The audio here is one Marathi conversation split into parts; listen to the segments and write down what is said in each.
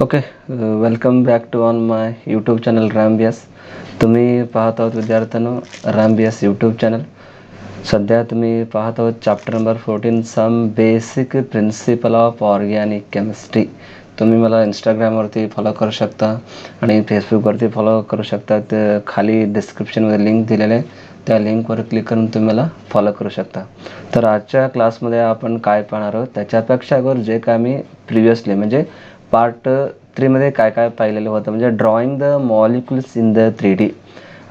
Okay, welcome back to on my YouTube channel रॅम्बियस. तुम्ही पाहत आहोत विद्यार्थ्यांनो रॅम्बियस यूट्यूब चॅनल. सध्या तुम्ही पाहत आहोत chapter number 14 some basic principle of organic chemistry. तुम्ही मला इंस्टाग्रामवरती फॉलो करू शकता आणि फेसबुकवरती फॉलो करू शकता. खाली डिस्क्रिप्शनमध्ये लिंक दिलेले आहे, त्या लिंकवर क्लिक करून तुम्ही मला फॉलो करू शकता. तर आजच्या क्लासमध्ये आपण काय पाहणार आहोत त्याच्यापेक्षा अगोदर जे काय मी प्रिव्हियसली म्हणजे पार्ट 3 मध्ये काय काय पाहिलेलं होतं म्हणजे drawing the molecules in the 3D.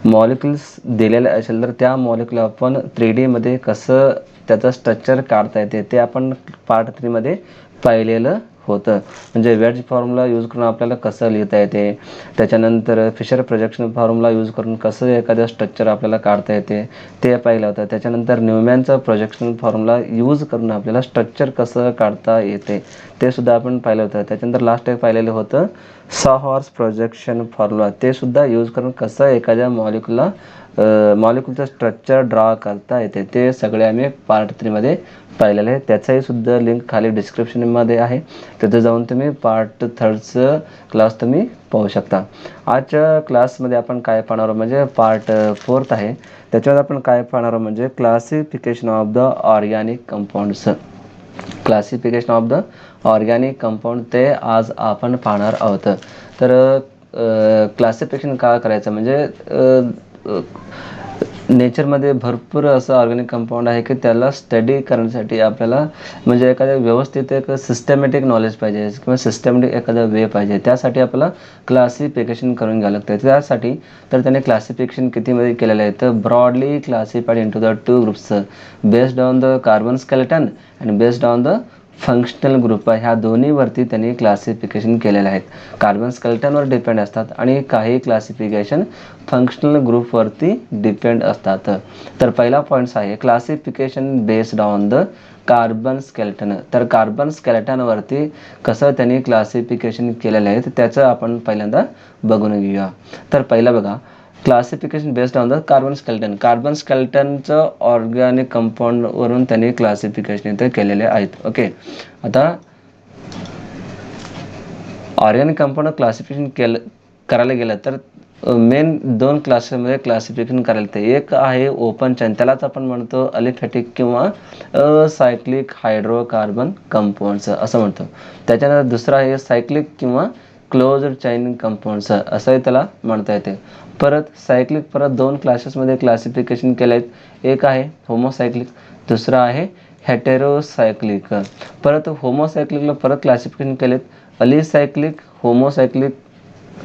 Molecules दिलेले असेल तर त्या मॉलिक्युल आपण 3D मध्ये कसं त्याचं स्ट्रक्चर काढता येते ते आपण पार्ट 3 मध्ये पाहिलेलं होतं. म्हणजे वेज फॉर्म्युला यूज करून आपल्याला कसं लिहिता येते, त्याच्यानंतर फिशर प्रोजेक्शन फॉर्म्युला यूज करून कसं एखादं स्ट्रक्चर आपल्याला काढता येते ते पाहिलं होतं. त्याच्यानंतर न्यूमॅनचं प्रोजेक्शन फॉर्म्युला यूज करून आपल्याला स्ट्रक्चर कसं काढता येते ते सुद्धा आपण पाहिलं होतं. त्याच्यानंतर लास्ट एक पाहिलेलं होतं सॉहॉर्स प्रोजेक्शन फॉर्म्युला, ते सुद्धा यूज करून कसं एखाद्या मॉलिक्युलचं स्ट्रक्चर ड्रॉ करता येते ते सगळे आम्ही पार्ट 3 मध्ये पाहिलेलं आहे. त्याचाही सुद्धा लिंक खाली डिस्क्रिप्शनमध्ये आहे, तिथे जाऊन तुम्ही पार्ट 3चं क्लास तुम्ही पाहू शकता. आजच्या क्लासमध्ये आपण काय पाहणार म्हणजे पार्ट 4 आहे. त्याच्यावर आपण काय पाहणार म्हणजे classification of the organic compounds. Classification of the organic compound ते आज आपण पाहणार आहोत. तर क्लासिफिकेशन का करायचं म्हणजे नेचरमध्ये भरपूर असं ऑर्गॅनिक कंपाऊंड आहे की त्याला स्टडी करण्यासाठी आपल्याला म्हणजे एखाद्या व्यवस्थित एक सिस्टमॅटिक नॉलेज पाहिजे किंवा सिस्टमॅटिक एखादा वे पाहिजे. त्यासाठी आपल्याला क्लासिफिकेशन करून घ्यावं लागतं. त्यासाठी तर त्याने क्लासिफिकेशन कितीमध्ये केलेलं आहे तर broadly classified into the 2 groups based on the carbon skeleton आणि based on the functional group. ह्या दोन्हीवरती त्यांनी क्लासिफिकेशन केलेले आहेत. कार्बन स्केलेटनवर डिपेंड असतात आणि काही क्लासिफिकेशन फंक्शनल ग्रुपवरती डिपेंड असतात. तर पहिला पॉईंट्स आहे classification based on the carbon skeleton. तर कार्बन स्केलेटनवरती कसं त्यांनी क्लासिफिकेशन केलेलं आहे त्याचं आपण पहिल्यांदा बघून घेऊया. तर पहिला बघा classification based on the carbon skeleton. Carbon स्केलेटनचं ऑर्गॅनिक कंपाऊंडवरून त्यांनी क्लासिफिकेशन इथे केलेले आहेत. ओके, आता ऑर्गॅनिक कंपाऊंड क्लासिफिकेशन करायला गेलं तर मेन 2 क्लासेसमध्ये क्लासिफिकेशन करायला येते. एक आहे ओपन चेन, त्यालाच आपण म्हणतो अलिफॅटिक किंवा सायक्लिक हायड्रोकार्बन कंपाऊंड्स असं म्हणतो. त्याच्यानंतर दुसरा आहे सायक्लिक किंवा क्लोज्ड चेन कंपाऊंड्स असंही त्याला म्हणता येते. परत सायक्लिक परत 2 क्लासेसमध्ये क्लासिफिकेशन केले आहेत. एक आहे होमोसायक्लिक, दुसरा आहे हेटेरोसायक्लिक. परत होमोसायक्लिकला परत क्लासिफिकेशन केलेत अलिसायक्लिक, होमोसायक्लिक,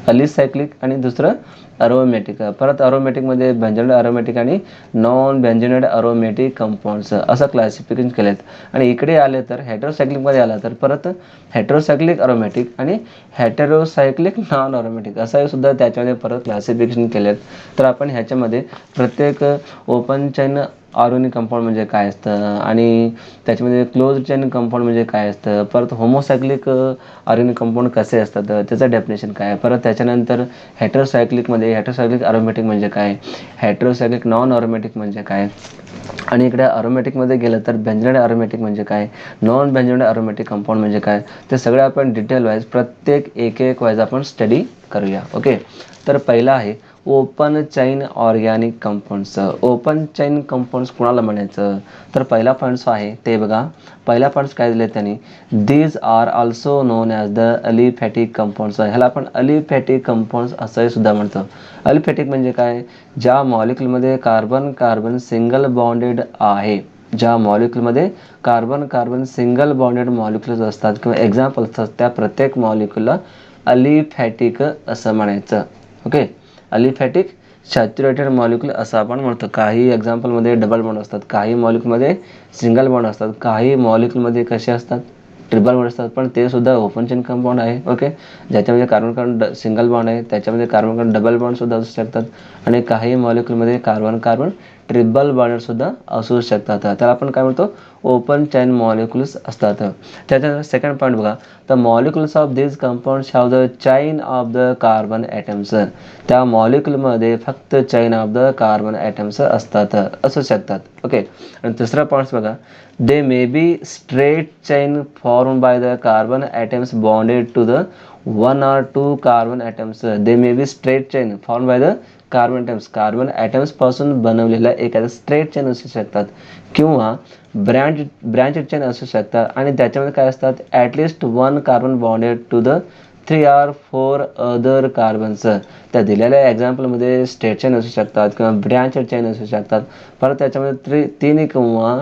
अलिसायक्लिक आणि दुसरं अरोमॅटिक. परत अरोमॅटिकमध्ये बेंझोनेट अरोमॅटिक आणि नॉन बेंझोनेट अरोमॅटिक कंपाऊंड्स असं क्लासिफिकेशन केलेत. आणि इकडे आले तर हेटेरोसायक्लिकमध्ये आला तर परत हेटेरोसायक्लिक अरोमॅटिक आणि हेटेरोसायक्लिक नॉन अरोमॅटिक असं सुद्धा त्याच्यामध्ये परत क्लासिफिकेशन केलेत. तर आपण ह्याच्यामध्ये प्रत्येक ओपन चेन ऑर्गॅनिक कंपाऊंड म्हणजे काय असतं आणि त्याच्यामध्ये क्लोज चेन कंपाऊंड म्हणजे काय असतं, परत होमोसायक्लिक ऑर्गॅनिक कंपाऊंड कसे असतात त्याचं डेफिनेशन काय, परत त्याच्यानंतर हेटेरोसायक्लिक अरोमॅटिक म्हणजे काय, हेटेरोसायक्लिक नॉन अरोमॅटिक म्हणजे काय, आणि इकडे अरोमॅटिकमध्ये गेलं तर बेंझोनेट अरोमॅटिक म्हणजे काय, नॉन बेंझोनेट अरोमॅटिक कंपाऊंड म्हणजे काय, ते सगळे आपण डिटेल वाईज प्रत्येक एक वाईज आपण स्टडी करूया. ओके, तर पहिला आहे ओपन चैन ऑर्गॅनिक कंपाऊंड्स. ओपन चैन कंपाऊंड्स कुणाला म्हणायचं तर पहिला पॉईंट्स आहे ते बघा. पहिला पॉईंट्स काय दिले त्यांनी, these are also known as the aliphatic compounds. ह्याला आपण अलिफॅटिक कंपाऊंड्स असंही सुद्धा म्हणतो. अलिफॅटिक म्हणजे काय, ज्या मॉलिक्युलमध्ये कार्बन कार्बन सिंगल बॉन्डेड आहे, ज्या मॉलिक्युलमध्ये carbon carbon single bonded molecules असतात किंवा एक्झाम्पल असतात त्या प्रत्येक मॉलिक्युलला अलिफॅटिक असं म्हणायचं. ओके, अलिफॅटिक सॅच्युरेटेड मॉलिक्युल असं आपण म्हणतो. काही एक्झाम्पलमध्ये डबल बॉन्ड असतात, काही मॉलिक्युलमध्ये सिंगल बॉन्ड असतात, काही मॉलिक्युलमध्ये कसे असतात ट्रिपल बॉन्ड असतात, पण ते सुद्धा ओपन चेन कंपाऊंड आहे. ओके, ज्याच्यामध्ये कार्बन कार्बन सिंगल बॉन्ड आहे त्याच्यामध्ये कार्बन कार्बन डबल बॉन्ड सुद्धा असू शकतात आणि काही मॉलिक्युलमध्ये कार्बन कार्बन ट्रिपल बॉन्ड सुद्धा असू शकतात. त्याला आपण काय म्हणतो ओपन चेन मॉलिक्युल्स असतात. त्याच्यानंतर सेकंड पॉईंट बघा, the molecules of this compounds have the chain of the carbon atoms. त्या मॉलिक्युलमध्ये फक्त chain of the carbon atoms असतात, असू शकतात. ओके, आणि तिसरा पॉईंट्स बघा, they may be straight chain form by the carbon atoms bonded to the 1 or 2 carbon atoms, they may be straight chain formed by the carbon atoms, carbon ॲटम्सपासून बनवलेल्या एखाद्या स्ट्रेट चेन असू शकतात किंवा ब्रँच चेन असू शकतात आणि त्याच्यामध्ये काय असतात, at least 1 carbon bonded to the 3 or 4 other carbons. त्या दिलेल्या एक्झाम्पलमध्ये स्ट्रेट चेन असू शकतात किंवा ब्रँच चेन असू शकतात, परत त्याच्यामध्ये 3 किंवा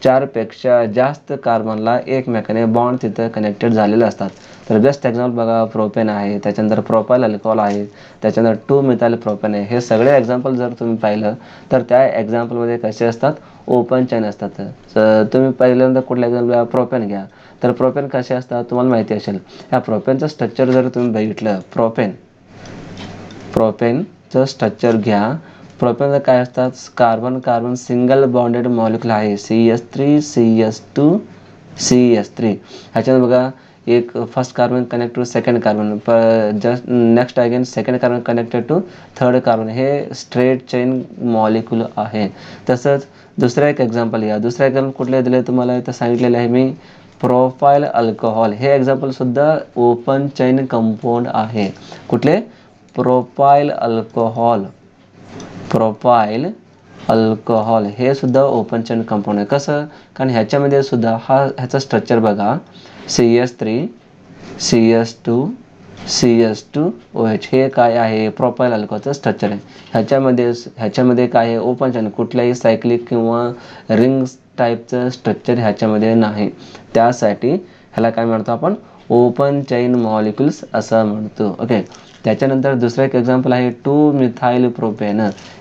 4पेक्षा जास्त कार्बनला एकमेकाने बॉन्ड तिथं कनेक्टेड झालेले असतात. तर बेस्ट एक्झाम्पल बघा प्रोपेन आहे, त्याच्यानंतर प्रोपाइल अल्कोहॉल आहे, त्याच्यानंतर 2 मिथाइल प्रोपेन आहे. हे सगळे एक्झाम्पल जर तुम्ही पाहिलं तर त्या एक्झाम्पलमध्ये कसे असतात, ओपन चेन असतात. तुम्ही पहिल्यांदा कुठल्या एक्झाम्पल प्रोपेन घ्या, तर प्रोपेन कसे असतात तुम्हाला माहिती असेल. ह्या प्रोपेनचं स्ट्रक्चर जर तुम्ही बघितलं, प्रोपेनचं स्ट्रक्चर घ्या. प्रोपेनचं काय असतात, carbon carbon single bonded molecule आहे, CH3 CH2 CH3. ह्याच्यामध्ये बघा एक first carbon connect to second carbon, just next again second carbon connected to third carbon. हे स्ट्रेट चेन मॉलिक्युल आहे. तसंच दुसरं एक एक्झाम्पल घ्या. दुसरं एक्झाम्पल कुठले दिले तुम्हाला इथं सांगितलेलं आहे मी, प्रोपाइल अल्कोहॉल. हे एक्झाम्पलसुद्धा ओपन चेन कंपाऊंड आहे. कुठले, प्रोपाइल अल्कोहॉल. हे सुद्धा ओपन चेन कंपाऊंड आहे. कसं, कारण ह्याच्यामध्ये सुद्धा ह्याचं स्ट्रक्चर बघा, CH3 CH2 CH2OH. हे काय आहे, प्रोपाइल अल्कोहॉलचं स्ट्रक्चर आहे. ह्याच्यामध्ये काय आहे, ओपन चेन, कुठल्याही सायक्लिक किंवा रिंग टाईपचं स्ट्रक्चर ह्याच्यामध्ये नाही. त्यासाठी ह्याला काय म्हणतो आपण, ओपन चेन मॉलिक्युल्स असं म्हणतो. ओके. त्याच्यानंतर दुसरं एक एक्झाम्पल आहे 2 मिथाइल प्रोपेन.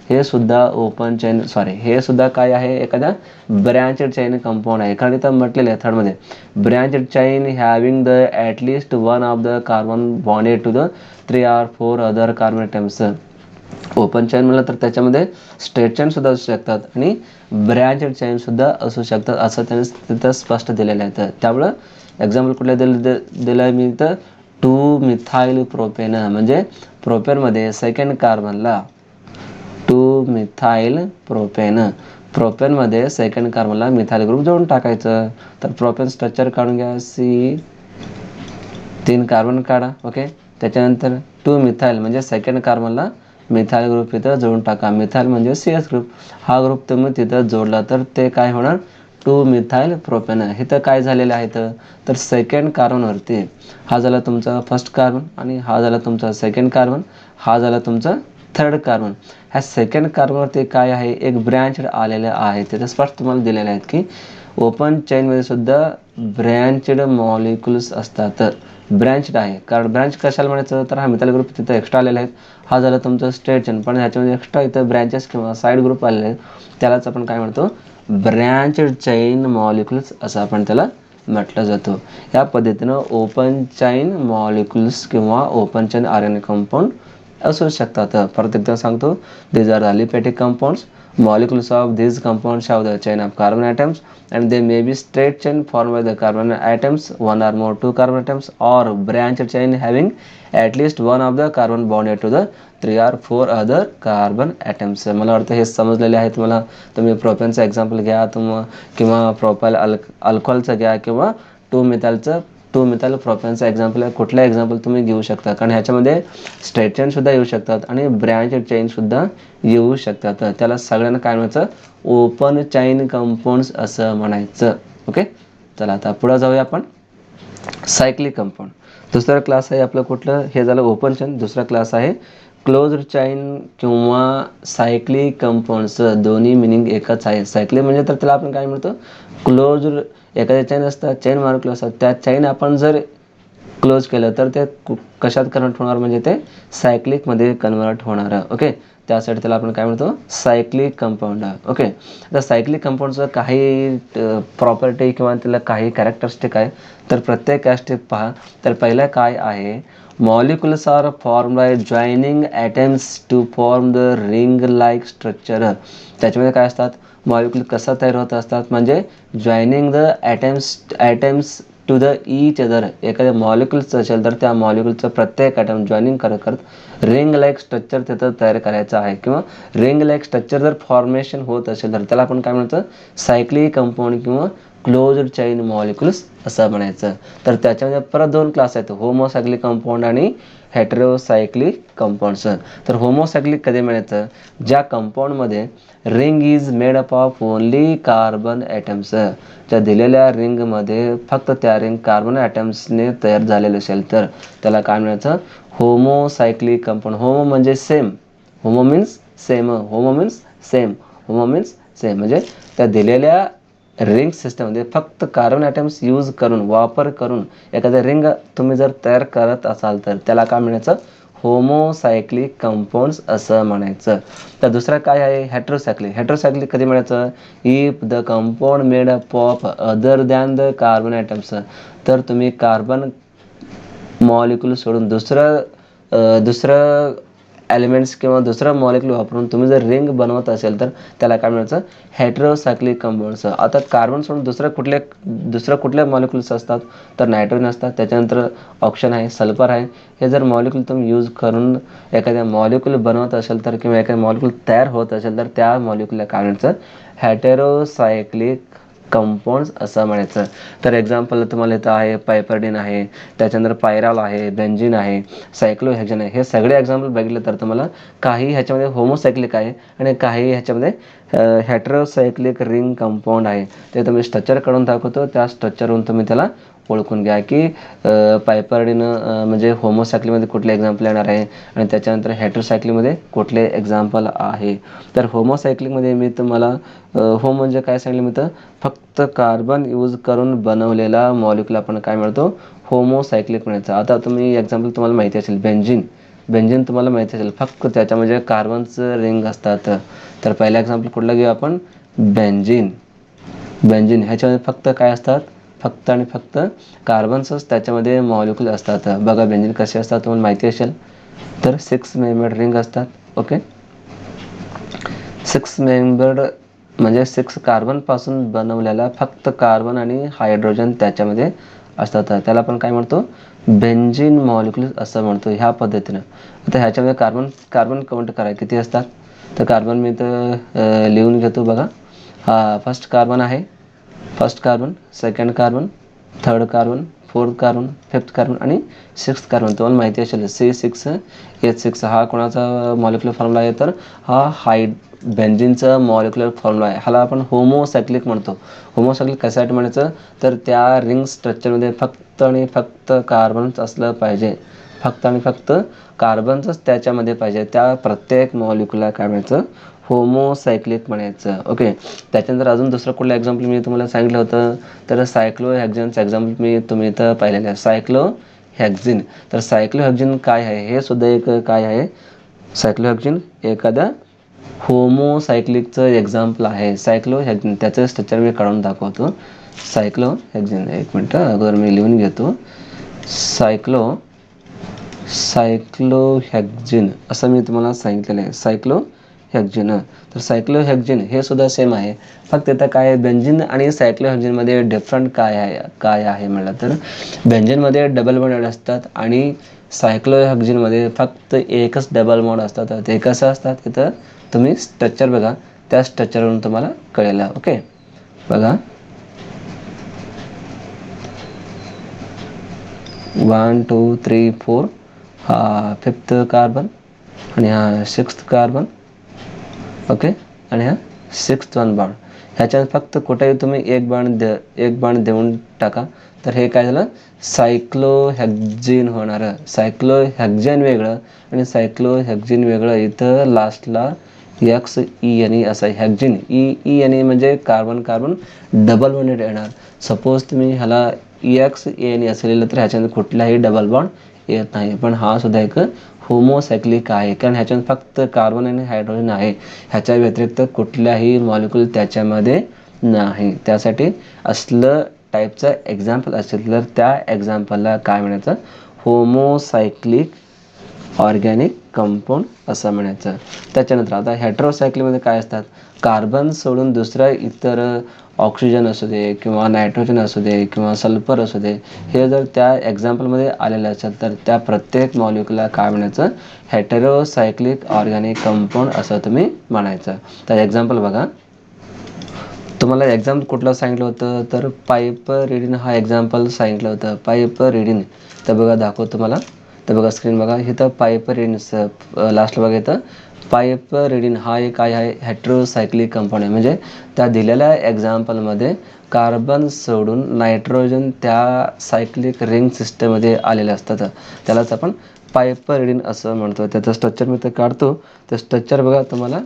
हे सुद्धा ओपन चेन हे सुद्धा काय आहे, एखाद्या ब्रँचेड चेन कंपाऊंड आहे. कारण इथं म्हटलेलं आहे थर्डमध्ये, branched chain having the at least 1 of the carbon bonded to the 3 or 4 other carbon atoms. Open chain म्हणलं तर त्याच्यामध्ये स्ट्रेट चेन सुद्धा असू शकतात आणि ब्रँचेड चेन सुद्धा असू शकतात, असं त्यांनी तिथं स्पष्ट दिलेलं आहे. तर त्यामुळं एक्झाम्पल कुठलं दिलं आहे मी, तर 2 मिथाइल प्रोपेन. म्हणजे प्रोपेनमध्ये सेकंड कार्बनला 2 मिथाइल प्रोपेनमध्ये सेकंड कार्बनला मिथाइल ग्रुप जोडून टाकायचं. तर प्रोपेन स्ट्रक्चर काढून घ्या, 3 कार्बन काढा. ओके. त्याच्यानंतर 2 मिथाइल म्हणजे सेकंड कार्बनला मिथाइल ग्रुप इथं जोडून टाका. मिथाइल म्हणजे CH ग्रुप. हा ग्रुप तुम्ही तिथं जोडला तर ते काय होणार, 2 मिथाइल प्रोपेन. इथं काय झालेलं आहे तर सेकंड कार्बनवरती हा झाला तुमचा फर्स्ट कार्बन आणि हा झाला तुमचा सेकंड कार्बन, हा झाला तुमचा थर्ड कार्बन. ह्या सेकंड कार्बनवरती काय आहे, एक ब्रँच आलेलं आहे. तिथं स्पष्ट तुम्हाला दिलेले आहेत की ओपन चेनमध्ये सुद्धा ब्रँचड मॉलिक्युल्स असतात. ब्रँचड आहे, कारण ब्रँच कशाला म्हणायचं, तर हा मिथाइल ग्रुप तिथं एक्स्ट्रा आलेला आहे. हा झाला तुमचं स्ट्रेट चेन, पण ह्याच्यामध्ये एक्स्ट्रा इथं ब्रँचेस किंवा साईड ग्रुप आलेले आहेत. त्यालाच आपण काय म्हणतो, ब्रँचड चेन मॉलिक्युल्स असं आपण त्याला म्हटलं जातो. या पद्धतीनं ओपन चेन मॉलिक्युल्स किंवा ओपन चेन RNA कंपाऊंड असू शकतात. परत एकदा सांगतो, these are the aliphatic compounds. Molecules of these compounds have the chain of carbon atoms and they may be straight chain formed by the carbon atoms, 1 or more 2 carbon atoms, or branched chain having at least 1 of the carbon bonded to the 3 or 4 other carbon atoms. मला वाटतं हे समजलेले आहे तुम्हाला. तुम्ही प्रोपेनचं एक्झाम्पल घ्या किंवा प्रोपाइल अल्कोहॉलचं घ्या किंवा 2 मिथाइल प्रोपेनचं एक्झाम्पल आहे. कुठलं एक्झाम्पल तुम्ही घेऊ शकता, कारण ह्याच्यामध्ये स्ट्रेट चेन सुद्धा येऊ शकतात आणि ब्रँचेड चेन सुद्धा येऊ शकतात. त्याला सगळ्यांना काय म्हणायचं, ओपन चेन कंपाऊंड्स असं म्हणायचं. ओके. चला आता पुढे जाऊया आपण. सायक्लिक कंपाऊंड दुसरा क्लास आहे आपलं कुठलं, हे झालं ओपन चेन. दुसरा क्लास आहे क्लोज्ड चेन किंवा सायक्लिक कंपाऊंड्स. दोन्ही मिनिंग एकच आहे. सायक्लिक म्हणजे तर त्याला आपण काय म्हणतो, क्लोज्ड. एखाद्या चेन असतात, चेन मॉलिक्युल असतात, त्या चेन आपण जर क्लोज केलं तर ते कशात कन्वर्ट होणार, म्हणजे ते सायक्लिकमध्ये कन्वर्ट होणार. ओके. त्यासाठी त्याला आपण काय म्हणतो, सायक्लिक कंपाऊंड. ओके. आता सायक्लिक कंपाऊंडचं काही प्रॉपर्टी किंवा त्याला काही कॅरेक्टरिस्टिक आहे. तर प्रत्येक कॅरेक्टरिस्टिक पहा. तर पहिलं काय आहे, molecules are form by joining atoms to form the ring like structure. त्याच्यामध्ये काय असतात, मॉलिक्युल कसं तयार होत असतात, म्हणजे joining the atoms to the each other. एखाद्या मॉलिक्युल्सचं असेल तर त्या मॉलिक्युलचं प्रत्येक ॲटम जॉईनिंग करत रिंग लाईक स्ट्रक्चर तिथं तयार करायचं आहे. किंवा रिंग लाईक स्ट्रक्चर जर फॉर्मेशन होत असेल तर त्याला आपण काय म्हणतो, सायक्लिक कंपाऊंड किंवा क्लोज्ड चेन मॉलिक्युल्स असं म्हणायचं. तर त्याच्यामध्ये परत दोन क्लास आहेत, होमोसायक्लिक कंपाऊंड आणि हेटेरोसायक्लिक कंपाऊंड्स. तर होमोसायक्लिक कधी म्हणायचं, ज्या कंपाऊंडमध्ये ring is made up of only carbon atoms. ज्या दिलेल्या रिंगमध्ये फक्त त्या रिंग कार्बन ॲटम्सने तयार झालेले असेल तर त्याला काय म्हणायचं, होमोसायक्लिक कंपाऊंड. होमो म्हणजे same, homo means same, homo means same, homo means same. म्हणजे त्या दिलेल्या रिंग सिस्टममध्ये फक्त कार्बन ॲटम्स यूज करून, वापर करून एखाद्या रिंग तुम्ही जर तयार करत असाल तर त्याला काय म्हणायचं, होमोसायक्लिक कंपाऊंड्स असं म्हणायचं. तर दुसरं काय आहे, हेटेरोसायक्लिक. हेटेरोसायक्लिक कधी म्हणायचं, if the compound made up of other than the carbon atoms. तर तुम्ही कार्बन मॉलिक्यूल सोडून दुसरं एलिमेंट्स किंवा दुसरं मॉलिक्यूल वापरून तुम्ही जर रिंग बनवत असेल तर त्याला काय म्हणायचं, हेटेरोसायक्लिक कंपाऊंड्स. आता कार्बन सोडून दुसरं कुठले मॉलिक्युल्स असतात, तर नायट्रोजन असतात, त्याच्यानंतर ऑक्सिजन आहे, सल्फर आहे. हे जर मॉलिक्यूल तुम्ही यूज करून एखाद्या मॉलिक्यूल बनवत असेल तर किंवा एखाद्या मॉलिक्यूल तयार होत असेल तर त्या मॉलिक्यूलला काय म्हणायचं, हेटेरोसायक्लिक कंपाऊंड्स असं म्हणायचं. तर एक्झाम्पल तुम्हाला इथं आहे, पायपरडिन आहे, त्याच्यानंतर पायराल आहे, बेन्झीन आहे, सायक्लोहेक्झेन आहे. हे सगळे एक्झाम्पल बघितले तर तुम्हाला काही ह्याच्यामध्ये होमोसायक्लिक आहे आणि काही ह्याच्यामध्ये हेटेरोसायक्लिक रिंग कंपाऊंड आहे. ते तुम्ही स्ट्रक्चर काढून दाखवतो, त्या स्ट्रक्चरवरून तुम्ही त्याला ओळखून घ्या की पायपरडिन म्हणजे होमोसायक्लिकमध्ये कुठले एक्झाम्पल येणार आहे आणि त्याच्यानंतर हेटेरोसायक्लिकमध्ये कुठले एक्झाम्पल आहे. तर होमोसायक्लिकमध्ये मी तुम्हाला होम म्हणजे काय सांगितलं मी, तर फक्त कार्बन यूज करून बनवलेला मॉलिक्यूल आपण काय म्हणतो, होमोसायक्लिक म्हणायचं. आता तुम्ही एक्झाम्पल तुम्हाला माहिती असेल, बेन्झीन तुम्हाला माहिती असेल, फक्त त्याच्यामध्ये कार्बनचं रिंग असतात. तर पहिला एक्झाम्पल कुठला घेऊ आपण, बेन्झीन ह्याच्यामध्ये फक्त काय असतात, फक्त आणि फक्त कार्बन्सच त्याच्यामध्ये मॉलिक्यूल असतात. बघा बेन्झीन कसे असतात तुम्हाला माहिती असेल, तर 6 मेंबर्ड रिंग असतात. ओके, 6 मेंबर्ड म्हणजे 6 कार्बनपासून बनवलेला फक्त कार्बन आणि हायड्रोजन त्याच्यामध्ये असतात. त्याला आपण काय म्हणतो, बेन्झीन मॉलिक्यूल असं म्हणतो. ह्या पद्धतीनं आता ह्याच्यामध्ये कार्बन काउंट करा किती असतात. तर कार्बन मी तर लिहून घेतो बघा. हा फर्स्ट कार्बन आहे, first carbon, second carbon, third carbon, fourth carbon, fifth carbon आणि सिक्स्थ कार्बन. तुम्हाला माहिती असेल C6H6 हा कोणाचा मॉलिक्युलर फॉर्म्युला आहे, तर हा बेन्झीनचा मॉलिक्युलर फॉर्म्युला आहे. ह्याला आपण होमोसायक्लिक म्हणतो. होमोसायक्लिक कशासाठी म्हणायचं, तर त्या रिंग स्ट्रक्चरमध्ये फक्त आणि फक्त कार्बनच असलं पाहिजे, फक्त आणि फक्त कार्बनचंच त्याच्यामध्ये पाहिजे. त्या प्रत्येक मॉलिक्युलला काय म्हणायचं, होमोसायक्लिक म्हणायचं. ओके, त्याच्यानंतर अजून दुसरं कुठलं एक्झाम्पल मी तुम्हाला सांगितलं होतं, तर सायक्लोहेक्झेनचं एक्झाम्पल मी तुम्ही इथं पाहिलेलं आहे, सायक्लोहेक्झिन. तर सायक्लोहेक्झिन काय आहे, हे सुद्धा एक काय आहे, सायक्लोहेक्झिन एखादा होमोसायक्लिकचं एक्झाम्पल आहे. सायक्लोहेक्झिन त्याचं स्ट्रक्चर मी काढून दाखवतो. सायक्लोहेक्झिन, एक मिनटं अगोदर मी लिहून घेतो. सायक्लोहेक्झिन असं मी तुम्हाला सांगितलेलं आहे, सायक्लोहेक्झिन. तर सायक्लोहेक्झिन हे सुद्धा सेम आहे, फक्त इथं काय आहे, बेन्झीन आणि सायक्लोहेक्झिनमध्ये डिफरंट काय आहे म्हटलं तर बेन्झीनमध्ये डबल बॉन्ड असतात आणि सायक्लोहेक्झिनमध्ये फक्त एकच डबल बॉन्ड असतात. ते कसं असतात, तिथं तुम्ही स्ट्रक्चर बघा, त्या स्ट्रक्चरवरून तुम्हाला कळेल. ओके, बघा 1 2 3 4 हा फिफ्थ कार्बन आणि हा सिक्स्थ कार्बन. ओके, आणि हा सिक्स्थ वन बॉन्ड. ह्याच्यात फक्त कुठेही तुम्ही एक बाण देऊन टाका, तर हे काय झालं, सायक्लोहेक्झिन होणार. सायक्लोहेक्झिन वेगळं आणि सायक्लोहेक्झिन वेगळं. इथं लास्टला XENE असं हेक्झिन, EENE म्हणजे कार्बन डबल बॉन्डेड येणार. सपोज तुम्ही ह्याला XENE असलेलं तर ह्याच्यामध्ये कुठलाही डबल बॉन्ड येत नाही. पण हा सुद्धा एक होमोसायक्लिक आहे, कारण ह्याच्यात फक्त कार्बन आणि हायड्रोजन आहे, ह्याच्या व्यतिरिक्त कुठल्याही मॉलिक्यूल त्याच्यामध्ये नाही. त्यासाठी असलं टाईपचं एक्झाम्पल असेल तर त्या एक्झाम्पलला काय म्हणायचं, होमोसायक्लिक ऑर्गॅनिक कंपाऊंड असं म्हणायचं. त्याच्यानंतर आता हेटेरोसायक्लिकमध्ये काय असतात, कार्बन सोडून दुसरं इतर ऑक्सिजन असू दे किंवा नायट्रोजन असू दे किंवा सल्फर असू दे, हे जर त्या एक्झाम्पलमध्ये आलेलं असेल तर त्या प्रत्येक मॉलिक्यूलला काय म्हणायचं, हेटेरोसायक्लिक ऑर्गॅनिक कंपाऊंड असं तुम्ही म्हणायचं. तर एक्झाम्पल बघा, तुम्हाला एक्झाम्पल कुठलं सांगितलं होतं, तर पाईप रीडिंग हा एक्झाम्पल सांगितलं होतं. पाईप रीडिंग तर बघा दाखवतो तुम्हाला. तर बघा स्क्रीन बघा, इथं पाईप रीडिंग लास्टला बघा इथं पाईप रीडिंग हा एक काय आहे, हेटेरोसायक्लिक कंपाऊंड आहे. म्हणजे त्या दिलेल्या एक्झाम्पलमध्ये कार्बन सोडून नायट्रोजन त्या सायक्लिक रिंग सिस्टममध्ये आलेले असतात. त्यालाच आपण पाईप रीडिंग असं म्हणतो. त्याचं स्ट्रक्चर मी तर काढतो. ते स्ट्रक्चर बघा तुम्हाला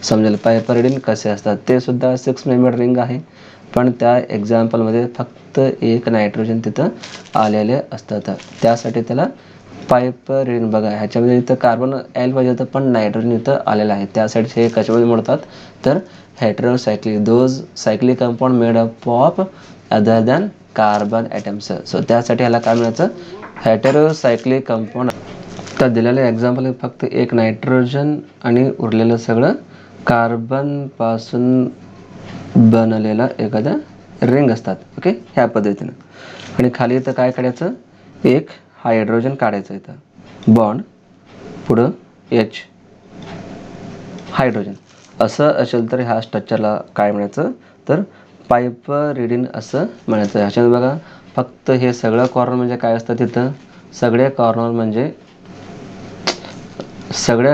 समजेल. पाईप रीडिंग कसे असतात ते सुद्धा 6 मेंबर रिंग आहे, पण त्या एक्झाम्पलमध्ये फक्त एक नायट्रोजन तिथं आलेले असतात. त्यासाठी त्याला पाईप रीडिंग बघा. ह्याच्यामध्ये इथं कार्बन यायला पाहिजे होतं, पण नायट्रोजन इथं आलेलं आहे. त्यासाठी हे कशामध्ये मोडतात, तर heterocyclic, those cyclic compound made up of other than carbon atoms. So त्यासाठी ह्याला काय म्हणायचं, हेटेरोसायक्लिक कंपाऊंड. तर दिलेलं एक्झाम्पल फक्त एक नायट्रोजन आणि उरलेलं सगळं कार्बनपासून बनलेला एखादा रिंग असतात. ओके, ह्या पद्धतीनं. आणि खाली इथं काय काढायचं, एक हायड्रोजन काढायचं. इथं बॉन्ड, पुढं एच, हायड्रोजन असं असेल तर ह्या स्ट्रक्चरला काय म्हणायचं, तर पाईप रीडिंग असं म्हणायचं. ह्याच्यात बघा फक्त हे सगळं कॉर्नर म्हणजे काय असतं, तिथं सगळे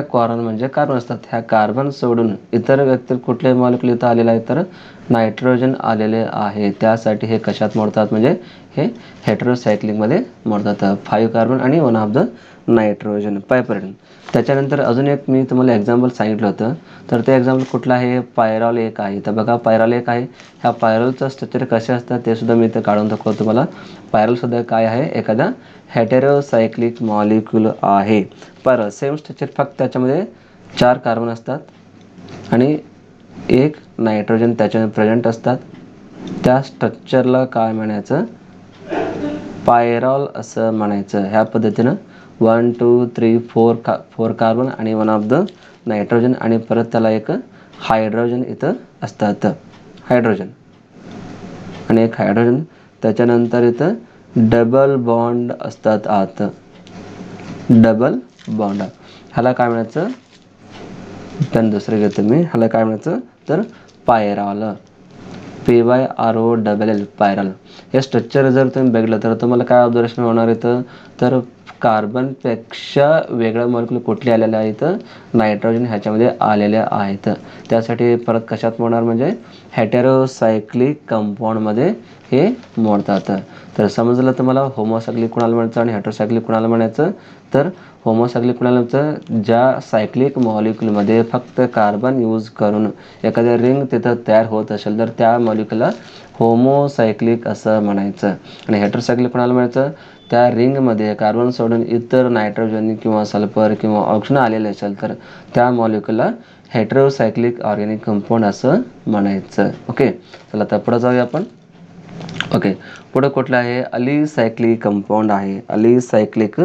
कॉर्नर म्हणजे कार्बन असतात. ह्या कार्बन सोडून इतर व्यक्ती कुठले मॉलिक्युल इथं आलेला आहे, तर नायट्रोजन आलेले आहे. त्यासाठी हे कशात मोडतात, म्हणजे हे हेटेरोसायक्लिकमध्ये मोडतात. 5 कार्बन आणि 1 of the nitrogen, pipe reading. त्याच्यानंतर अजून एक मी तुम्हाला एक्झाम्पल सांगितलं होतं, तर ते एक्झाम्पल कुठलं आहे, पायरॉल एक आहे. तर बघा पायरॉल एक आहे. ह्या पायरॉलचं स्ट्रक्चर कसे असतात ते सुद्धा मी इथं काढून दाखवतो तुम्हाला. पायरॉलसुद्धा काय आहे, एखादा हेटेरोसायक्लिक मॉलिक्यूल आहे. पर सेम स्ट्रक्चर, फक्त त्याच्यामध्ये 4 कार्बन असतात आणि एक नायट्रोजन त्याच्यामध्ये प्रेझेंट असतात. त्या स्ट्रक्चरला काय म्हणायचं, पायरॉल असं म्हणायचं. ह्या पद्धतीनं 1 2 3 4 कार्बन आणि 1 ऑफ द नायट्रोजन आणि परत त्याला एक हायड्रोजन इथं असतात. हायड्रोजन आणि एक हायड्रोजन. त्याच्यानंतर इथं डबल बॉन्ड असतात आत. डबल बॉन्ड ह्याला काय म्हणायचं, पण दुसरं घेतो मी. ह्याला काय म्हणायचं, तर पायरॉल, PYROLL, पायरॉल. हे स्ट्रक्चर जर तुम्ही बघितलं तर तुम्हाला काय ऑब्झर्वेशन होणार इथं, तर कार्बनपेक्षा वेगळं मॉलिक्युल कुठले आलेले आहेत, नायट्रोजन ह्याच्यामध्ये आलेले आहेत. त्यासाठी परत कशात मोडणार, म्हणजे हेटेरोसायक्लिक कंपाऊंडमध्ये हे मोडतात. तर समजलं तुम्हाला होमोसायक्लिक कुणाला म्हणायचं आणि हेटेरोसायक्लिक कुणाला म्हणायचं. तर होमोसायक्लिक कुणाला म्हणायचं, ज्या सायक्लिक मॉलिक्युलमध्ये फक्त कार्बन यूज करून एखाद्या रिंग तिथं तयार होत असेल तर त्या मॉलिक्युलला होमोसायक्लिक असं म्हणायचं. आणि हेटेरोसायक्लिक कुणाला म्हणायचं, त्या रिंगमध्ये कार्बन सोडून इतर नायट्रोजन किंवा सल्फर किंवा ऑक्सिजन आलेले असेल तर त्या मॉलिक्युलला हेटेरोसायक्लिक ऑर्गॅनिक कंपाऊंड असं म्हणायचं. ओके, चला आता पुढे जाऊया आपण. ओके, पुढे कुठलं आहे, अलिसायक्लिक कंपाऊंड आहे. अलिसायक्लिक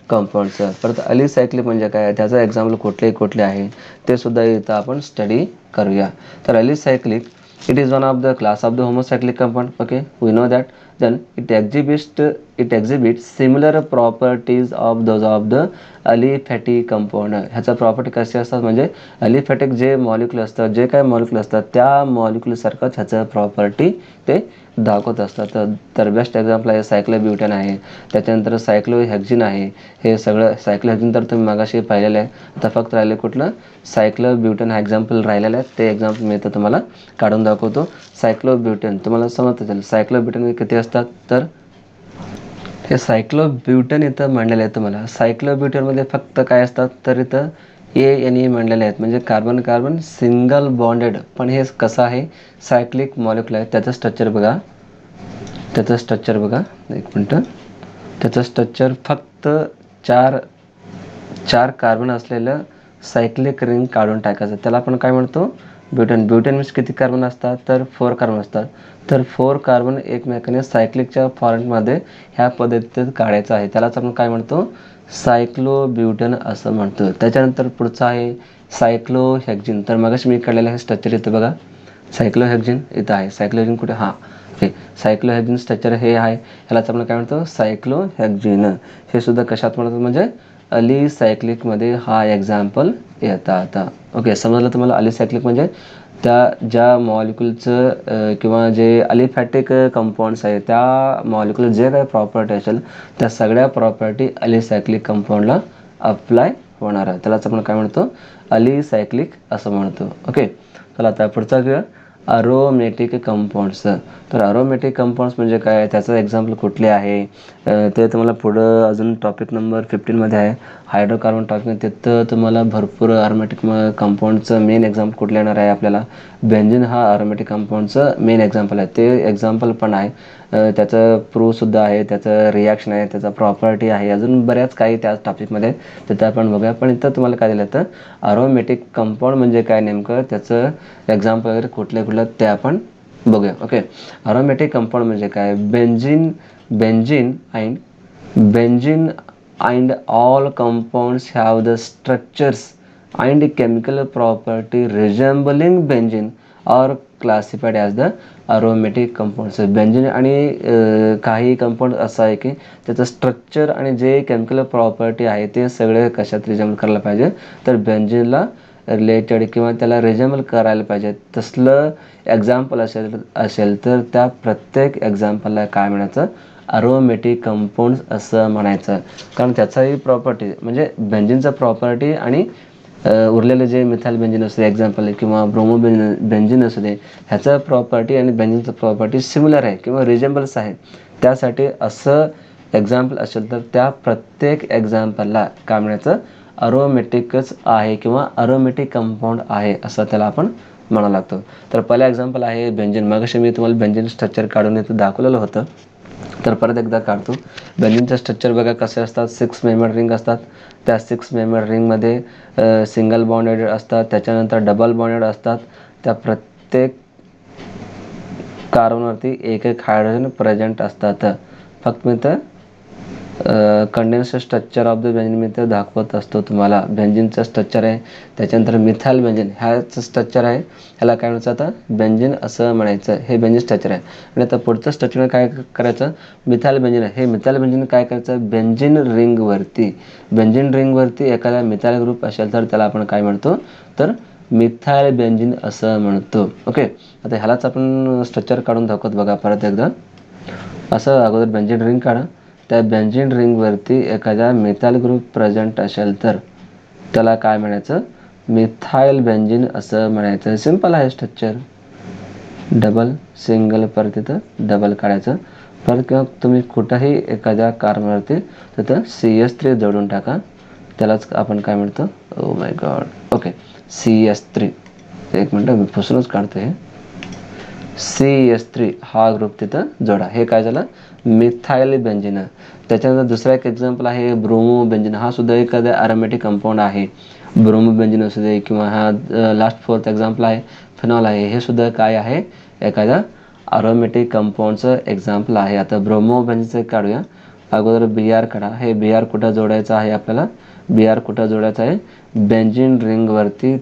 कंपाऊंडचं परत अलिसायक्लिक म्हणजे काय, त्याचं एक्झाम्पल कुठले आहे ते सुद्धा इथं आपण स्टडी करूया. तर अलिसायक्लिक, it is one of the class of the homocyclic compound. Okay, we know that. Then it exhibits similar properties of those of the aliphatic compound. ह्याचा प्रॉपर्टी कसे असतात, म्हणजे अलिफॅटिक जे मॉलिक्युल असतात, जे काय मॉलिक्युल असतात त्या मॉलिक्युल सारखंच ह्याचं प्रॉपर्टी ते दाखवत असतात. तर बेस्ट एक्झाम्पल आहे सायक्लोब्युटेन आहे. त्याच्यानंतर सायक्लोहेक्झिन आहे. हे सगळं सायक्लोहेक्झिन तर तुम्ही मागाशी पाहिलेलं आहे. आता फक्त राहिले कुठलं, सायक्लोब्युटेन हा एक्झाम्पल राहिलेला आहे. ते एक्झाम्पल मी तर तुम्हाला काढून दाखवतो. सायक्लोब्युटेन तुम्हाला समजत असेल, सायक्लोब्युटेन किती असतात, तर हे सायक्लोब्युटेन इथं मांडलेलं आहे तुम्हाला. सायक्लोब्युटेनमध्ये फक्त काय असतात, तर इथं ANE मांडलेले आहेत, म्हणजे कार्बन कार्बन सिंगल बॉन्डेड. पण हे कसं आहे, सायक्लिक मॉलिक्युल आहे. त्याचं स्ट्रक्चर बघा, एक मिनटं. त्याचं स्ट्रक्चर फक्त चार कार्बन असलेलं सायक्लिक रिंग काढून टाकायचं, त्याला आपण काय म्हणतो, ब्युटेन. ब्युटेन मीन्स किती कार्बन असतात, तर 4 कार्बन असतात. तर 4 कार्बन एकमेकांनी सायक्लिकच्या फॉर्ममध्ये ह्या पद्धतीत काढायचं आहे, त्यालाच आपण काय म्हणतो, सायक्लोब्युटेन असं म्हणतो. त्याच्यानंतर पुढचं आहे सायक्लोहेक्झिन. तर मगाशी मी काढलेलं हे स्ट्रक्चर इथं बघा, सायक्लोहेक्झिन इथं आहे. सायक्लोहेक्झिन कुठे, हां ओके, सायक्लोहेक्झिन स्ट्रक्चर हे आहे. ह्यालाच आपण काय म्हणतो, सायक्लोहेक्झिन. हे सुद्धा कशात म्हणतात, म्हणजे अलिसायक्लिकमध्ये हा एक्झाम्पल येतात. ओके, समजलं तुम्हाला. अलिसायक्लिक म्हणजे त्या ज्या मॉलिक्यूलचं किंवा जे अलिफॅटिक कंपाऊंड्स आहे त्या मॉलिक्यूल जे काही प्रॉपर्टी असेल त्या सगळ्या प्रॉपर्टी अलिसायक्लिक कंपाऊंडला अप्लाय होणार आहे. त्यालाच आपण काय म्हणतो, अलिसायक्लिक असं म्हणतो. ओके, चला आता पुढचा घेऊया, अरोमॅटिक कंपाऊंड्स. तर अरोमॅटिक कंपाऊंड्स म्हणजे काय, त्याचं एक्झाम्पल कुठले आहे ते तुम्हाला पुढं अजून टॉपिक नंबर 15मध्ये आहे, हायड्रोकार्बन टॉपिक. तिथं तुम्हाला भरपूर अरोमॅटिक कंपाऊंडचं मेन एक्झाम्पल कुठलं येणार आहे आपल्याला, बेंझिन हा अरोमॅटिक कंपाऊंडचं मेन एक्झाम्पल आहे. ते एक्झाम्पल पण आहे, त्याचं प्रूफसुद्धा आहे, त्याचं रिॲक्शन आहे, त्याचा प्रॉपर्टी आहे, अजून बऱ्याच काही त्या टॉपिकमध्ये तिथं आपण बघूया. पण इथं तुम्हाला काय दिलं तर अरोमॅटिक कंपाऊंड म्हणजे काय नेमकं, त्याचं एक्झाम्पल वगैरे कुठले ते आपण बघूया. ओके, अरोमॅटिक कंपाऊंड म्हणजे काय, benzene and all compounds have the structures and chemical property resembling benzene are classified as the aromatic compounds. Benzene आणि काही कंपाऊंड असं आहे की त्याचं स्ट्रक्चर आणि जे केमिकल प्रॉपर्टी आहे ते सगळे कशात रिजेंबल करायला पाहिजे, तर बेंझिनला रिलेटेड किंवा त्याला रिजेंबल करायला पाहिजे. तसलं एक्झाम्पल असेल तर त्या प्रत्येक एक्झाम्पलला काय म्हणायचं, अरोमॅटिक कंपाऊंड्स असं म्हणायचं. कारण त्याचाही प्रॉपर्टी म्हणजे बेंझिनचा प्रॉपर्टी आणि उरलेले जे मिथाइल बेंझिन असू दे एक्झाम्पल किंवा ब्रोमो बेंझिन असू दे, ह्याचा प्रॉपर्टी आणि बेंझिनचं प्रॉपर्टी सिमिलर आहे किंवा रिजेंबल्स आहे. त्यासाठी असं एक्झाम्पल असेल तर त्या प्रत्येक एक्झाम्पलला काय म्हणायचं, अरोमॅटिकच आहे किंवा अरोमॅटिक कंपाऊंड आहे असं त्याला आपण म्हणावं लागतो. तर पहिलं एक्झाम्पल आहे बेंझिन. मगाशी मी तुम्हाला बेंझिन स्ट्रक्चर काढून इथं दाखवलेलं होतं, तर परत एकदा काढतो. बेंझिनचं स्ट्रक्चर बघा कसे असतात, 6 मेंबर रिंग असतात. त्या 6 मेंबर रिंगमध्ये सिंगल बॉन्डेड असतात, त्याच्यानंतर डबल बॉन्डेड असतात. त्या प्रत्येक कार्बनवरती एक हायड्रोजन प्रेझेंट असतात. फक्त मी तर condense structure of the benzene मी तर दाखवत असतो तुम्हाला. बेंझिनचं स्ट्रक्चर आहे, त्याच्यानंतर मिथाइल बेंझिन ह्याचं स्ट्रक्चर आहे, ह्याला काय म्हणायचं आता, बेंझिन असं म्हणायचं. हे बेंझिन स्ट्रक्चर आहे. आणि आता पुढचं स्ट्रक्चर काय करायचं, मिथाइल बेंझिन आहे. हे मिथाइल बेंझिन काय करायचं, बेंझिन रिंगवरती एखादा मिथाइल ग्रुप असेल तर त्याला आपण काय म्हणतो, तर मिथाइल बेंझिन असं म्हणतो. ओके, आता ह्यालाच आपण स्ट्रक्चर काढून दाखवत बघा परत एकदा. असं अगोदर बेंझिन रिंग काढा, त्या बेंझिन रिंगवरती एखादा मिथाइल ग्रुप प्रेझेंट असेल तर त्याला काय म्हणायचं, मिथाइल बेंझिन असं म्हणायचं. सिंपल आहे स्ट्रक्चर. डबल सिंगल परत तिथं डबल काढायचं. परत किंवा तुम्ही कुठंही एखाद्या कार्बनवरती तिथं CS3 जोडून टाका, त्यालाच आपण काय म्हणतो, oh my God, okay, CS3. एक मिनटं मी पुसूनच काढतो. हे CS3 हा ग्रुप तिथं जोडा. हे काय झालं, मिथाइल बेंझिन. त्याच्यानंतर दुसरा एक एक्झाम्पल आहे ब्रोमो बेंझिन. हा सुद्धा एखादा अरोमॅटिक कंपाऊंड आहे. ब्रोमो बेंझिन असू दे किंवा हा लास्ट 4th एक्झाम्पल आहे फिनॉल आहे. हे सुद्धा काय आहे, एखादा अरोमॅटिक कंपाऊंडचं एक्झाम्पल आहे. आता ब्रोमो बेंझिनचं काढूया. अगोदर BR काढा. हे BR कुठं जोडायचं आहे आपल्याला, BR कुठं जोडायचं आहे, बेंझिन रिंगवरती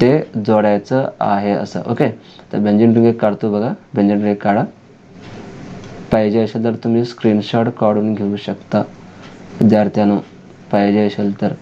ते जोडायचं आहे असं. ओके, तर बेंझिन रिंग काढतो बघा. बेंझिन रिंग काढा. पाहिजे असेल तर तुम्ही स्क्रीनशॉट काढून घेऊ शकता विद्यार्थ्यांनो. पाहिजे असेल तर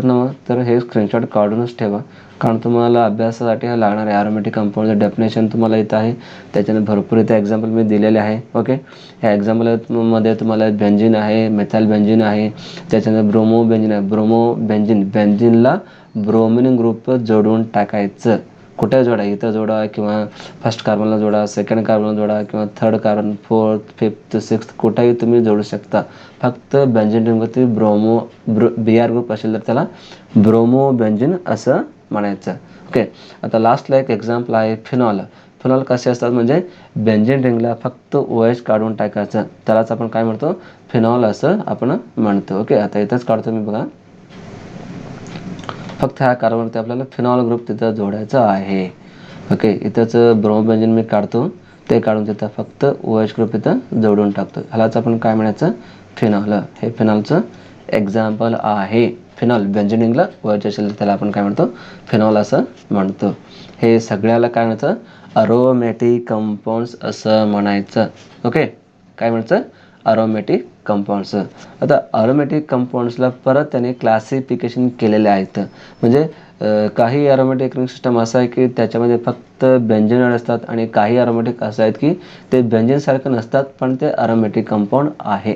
ना, तर हे स्क्रीनशॉट काढूनच ठेवा. कारण तुम्हाला अभ्यासासाठी हे लागणार आहे. अरोमॅटिक कंपाऊंडचं डेफिनेशन तुम्हाला येत आहे, त्याच्याने भरपूर इथे एक्झाम्पल मी दिलेले आहे. ओके, ह्या एक्झाम्पलमध्ये तुम्हाला बेंझिन आहे, मिथाइल बेंझिन आहे, त्याच्यानंतर ब्रोमो बेंझिन आहे. ब्रोमो बेंझिनला ब्रोमिन ग्रुप जोडून टाकायचं. कुठे जोडा, इथं जोडा किंवा फर्स्ट कार्बनला जोडा, सेकंड कार्बनला जोडा किंवा third carbon, 4th 5th 6th कुठेही तुम्ही जोडू शकता. फक्त बेंझिन रिंगवरती BR ग्रुप असेल तर त्याला ब्रोमो बेंझिन असं म्हणायचं. ओके, आता लास्टला एक एक्झाम्पल आहे फिनॉल. फिनॉल कसे असतात म्हणजे बेंझिन रिंगला फक्त OH काढून टाकायचं, त्यालाच आपण काय म्हणतो, फिनॉल असं आपण म्हणतो. ओके, आता इथंच काढतो मी बघा. फक्त ह्या कार्बनवरती आपल्याला फिनॉल ग्रुप तिथं जोडायचं आहे. ओके, इथंच ब्रोमो बेंझिन मी काढतो, ते काढून तिथं फक्त OH ग्रुप इथं जोडून टाकतो. ह्यालाच आपण काय म्हणायचं, फिनॉल. हे फिनॉलचं एक्झाम्पल आहे. फिनॉल बेंझिन रिंगला OH असेल तर त्याला आपण काय म्हणतो, फिनॉल असं म्हणतो. हे सगळ्याला काय म्हणायचं, अरोमॅटिक कंपाऊंड्स असं म्हणायचं. ओके, काय म्हणायचं, अरोमॅटिक कंपाऊंड्स. आता अरोमॅटिक कंपाऊंड्सला परत त्याने क्लासिफिकेशन केलेले आहेत. म्हणजे काही अरोमॅटिक रिंग सिस्टम असं आहे की त्याच्यामध्ये फक्त बेंझिनॉइड असतात आणि काही अरोमॅटिक असं आहेत की ते बेंझिनसारखं नसतात पण ते अरोमॅटिक कंपाऊंड आहे.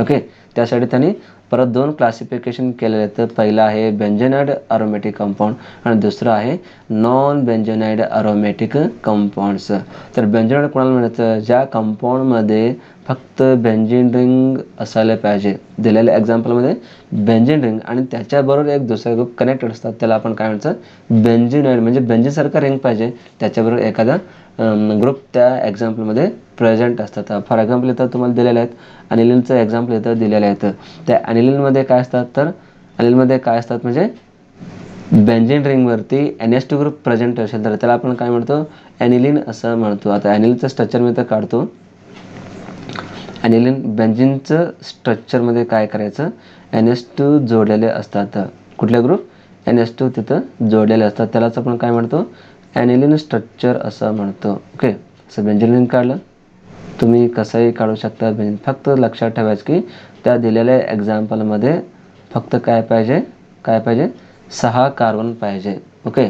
ओके, त्यासाठी त्यांनी परत 2 क्लासिफिकेशन केलेले आहेत. तर पहिलं आहे बेंझेनाइड अरोमॅटिक कंपाऊंड आणि दुसरं आहे नॉन बेंझेनाइड अरोमॅटिक कंपाऊंड्स. तर बेंझेनाइड कोणाला म्हणायचं? ज्या कंपाऊंडमध्ये फक्त बेंझिन रिंग असायला पाहिजे. दिलेल्या एक्झाम्पलमध्ये बेंझिन रिंग आणि त्याच्याबरोबर एक दुसरा ग्रुप कनेक्टेड असतात, त्याला आपण काय म्हणायचं? बेंझिनॉइड. म्हणजे बेंझिनसारखा रिंग पाहिजे, त्याच्याबरोबर एखादा ग्रुप त्या एक्झाम्पलमध्ये प्रेझेंट असतात. फॉर एक्झाम्पल इथं तुम्हाला दिलेले आहेत अनिलीनचं एक्झाम्पल इथं दिलेलं आहे. त्या अनिलीनमध्ये काय असतात? तर अनिलमध्ये काय असतात म्हणजे बेंझिन रिंगवरती NH2 ग्रुप प्रेझेंट असेल तर त्याला आपण काय म्हणतो? ॲनिलीन असं म्हणतो. आता ॲनिलीनचं स्ट्रक्चर मी इथं काढतो. ॲनिलीन बेंझिनचं स्ट्रक्चरमध्ये काय करायचं? NH2 जोडलेले असतात. कुठले ग्रुप? NH2 तिथं जोडलेले असतात, त्यालाच आपण काय म्हणतो? ॲनिलीन स्ट्रक्चर असं म्हणतो. ओके, असं बेंझिन रिंग काढलं, तुम्ही कसंही काढू शकता. फक्त लक्षात ठेवायचं की त्या दिलेल्या एक्झाम्पलमध्ये फक्त काय पाहिजे? 6 कार्बन पाहिजे. ओके,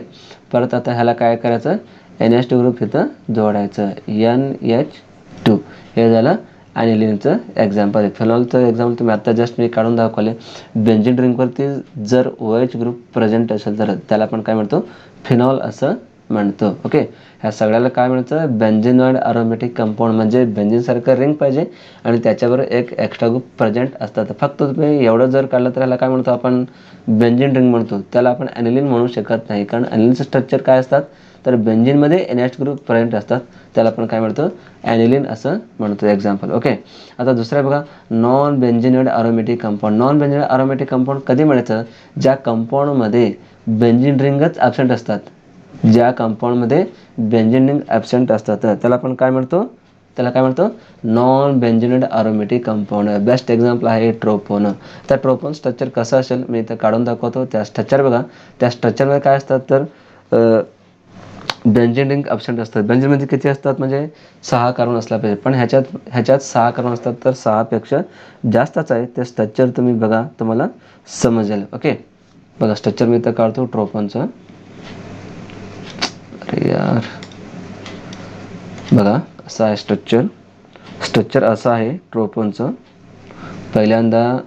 परत आता ह्याला काय करायचं? NH2 ग्रुप इथं जोडायचं, NH2. हे झालं ॲनिलीनचं एक्झाम्पल. फिनॉलचं एक्झाम्पल तुम्ही आत्ता जस्ट मी काढून दाखवले. बेंझिन रिंगवरती जर OH ग्रुप प्रेझेंट असेल तर त्याला आपण काय म्हणतो? फिनॉल असं म्हणतो. ओके, ह्या सगळ्याला काय म्हणतं? बेंझिनॉइड अरोमॅटिक कंपाऊंड. म्हणजे बेंझिनसारखं रिंग पाहिजे आणि त्याच्याबरोबर एक एक्स्ट्रा ग्रुप प्रेझेंट असतात. फक्त तुम्ही एवढं जर काढलं तर ह्याला काय म्हणतो आपण? बेंझिन रिंग म्हणतो. त्याला आपण ॲनिलीन म्हणू शकत नाही, कारण ॲनिलीनचं स्ट्रक्चर काय असतात? तर बेंझिनमध्ये NH ग्रुप प्रेझेंट असतात, त्याला आपण काय म्हणतो? ॲनिलीन असं म्हणतो. एक्झाम्पल. ओके, आता दुसरं बघा, non benzenoid aromatic compound. Non benzenoid aromatic compound कधी म्हणायचं? ज्या कंपाऊंडमध्ये बेंझिन रिंगच ॲब्सेंट असतात. ज्या कंपाऊंडमध्ये बेंझिन रिंग ॲब्सेंट असतात त्याला आपण काय म्हणतो? त्याला काय म्हणतो? Non benzenoid aromatic compound. Best example आहे ट्रोपोन. त्या ट्रोपोन स्ट्रक्चर कसं असेल मी इथं काढून दाखवतो. त्या स्ट्रक्चर बघा, त्या स्ट्रक्चरमध्ये काय असतात? तर बेंझिन रिंग ॲब्सेंट असतात. बेंझिनमध्ये किती असतात? म्हणजे 6 कार्बन असला पाहिजे, पण ह्याच्यात 6 कार्बन असतात, तर 6 पेक्षा जास्तच आहे. ते स्ट्रक्चर तुम्ही बघा, तुम्हाला समजेल. ओके, बघा स्ट्रक्चर मी इथं काढतो ट्रोपोनचं. अरे यार, बघा असं आहे स्ट्रक्चर असं आहे ट्रोपोनचं. पहिल्यांदा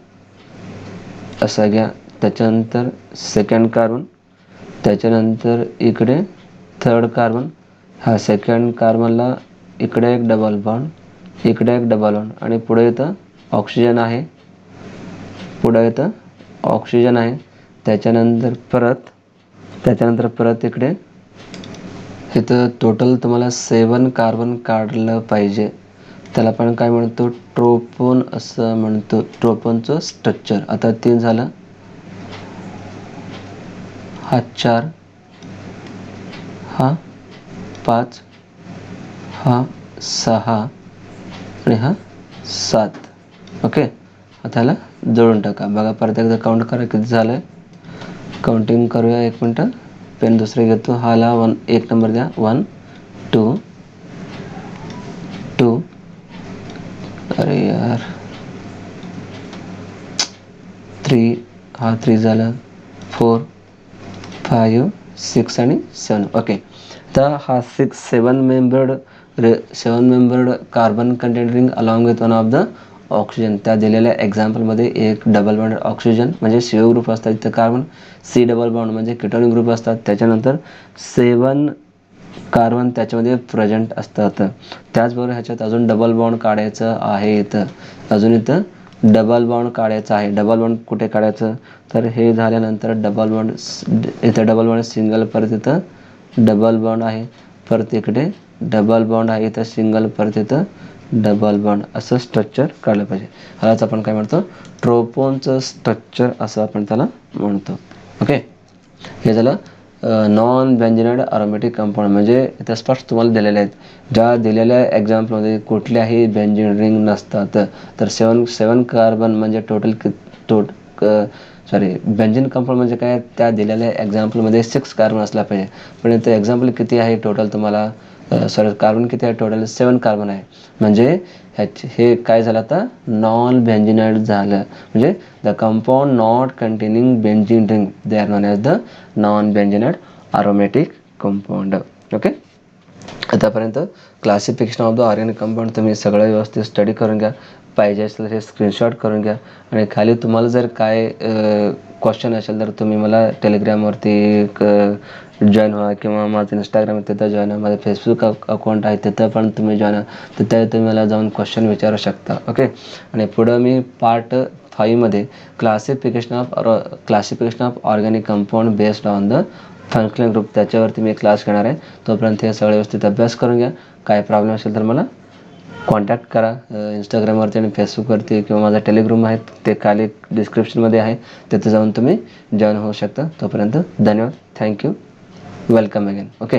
असं घ्या, त्याच्यानंतर सेकंड कार्बन, त्याच्यानंतर इकडे थर्ड कार्बन. हा सेकंड कार्बनला इकडे एक डबल बॉन्ड, इकडे एक डबल बॉन्ड आणि पुढे इथं ऑक्सिजन आहे, त्याच्यानंतर परत इकडे इथं टोटल तुम्हाला 7 कार्बन काढलं पाहिजे. त्याला आपण काय म्हणतो? ट्रोपोन असं म्हणतो. ट्रोपोनचं स्ट्रक्चर. आता 3 झालं, हा 4, हा 5, हा 6 आणि हा 7. ओके, आता ह्याला जोडून टाका. बघा परत एकदा काउंट करा किती झालं आहे. काउंटिंग करूया, 1 मिनटं. पेन दुसरे घेतो. हाला 1 नंबर द्या. 1 2 2, अरे यार 3, हा 3 झाला, 4 5 6 आणि 7. ओके, तर हा 7 membered carbon content ring along with one of the oxygen. त्या दिलेल्या एक्झाम्पलमध्ये एक डबल बॉन्ड ऑक्सिजन म्हणजे CO ग्रुप असतात, इथं कार्बन C डबल बॉन्ड म्हणजे केटोनिक ग्रुप असतात. त्याच्यानंतर 7 कार्बन त्याच्यामध्ये प्रेझेंट असतात. त्याचबरोबर ह्याच्यात अजून डबल बॉन्ड काढायचं आहे. इथं डबल बॉन्ड काढायचं आहे. डबल बॉन्ड कुठे काढायचं? तर हे झाल्यानंतर डबल बॉन्ड इथं डबल बॉन्ड सिंगल, परत इथं डबल बॉन्ड आहे, परत इकडे डबल बॉन्ड आहे, इथं सिंगल, परत इथं डबल बॉन्ड, असं स्ट्रक्चर काढलं पाहिजे. ह्यालाच आपण काय म्हणतो? ट्रोपोनचं स्ट्रक्चर असं आपण त्याला म्हणतो. ओके, हे झालं नॉन बेंझिनॉइड अरोमॅटिक कंपाऊंड. म्हणजे इथं स्पष्ट तुम्हाला दिलेले आहेत. ज्या दिलेल्या एक्झाम्पलमध्ये कुठल्याही बेंझिन रिंग नसतात. तर 7 कार्बन म्हणजे बेंझिन कंपाऊंड म्हणजे काय? त्या दिलेल्या एक्झाम्पलमध्ये 6 कार्बन असला पाहिजे, पण इथं एक्झाम्पल किती आहे टोटल? तुम्हाला सॉरी कार्बन किती आहे टोटल 7 कार्बन आहे. म्हणजे हे काय झालं आता नॉन बेंझिनाइड झालं. म्हणजे the compound not containing benzene ring they are known as the non benzenoid aromatic compound. Okay. आतापर्यंत classification of the organic compound तुम्ही सगळं व्यवस्थित स्टडी करून घ्या. पाहिजे असेल हे स्क्रीनशॉट करून घ्या. आणि खाली तुम्हाला जर काय क्वेश्चन असेल तर तुम्ही मला टेलिग्रामवरती जॉईन व्हा किंवा माझं इंस्टाग्राम तिथं जॉईन व्हा. माझं फेसबुक अकाउंट आहे तिथं पण तुम्ही जॉईन व्हा. तिथं तुम्ही मला जाऊन क्वेश्चन विचारू शकता. ओके. आणि पुढं मी पार्ट 5 मध्ये classification of organic compound based on the functional group त्याच्यावरती मी क्लास घेणार आहे. तोपर्यंत हे सगळे व्यवस्थित अभ्यास करून घ्या. काय प्रॉब्लेम असेल तर मला कॉन्टॅक्ट करा इंस्टाग्रामवरती आणि फेसबुकवरती किंवा माझा टेलिग्राम आहे ते खाली डिस्क्रिप्शनमध्ये आहे. तिथे जाऊन तुम्ही जॉईन होऊ शकता. तोपर्यंत धन्यवाद. थँक्यू. Welcome again. ओके.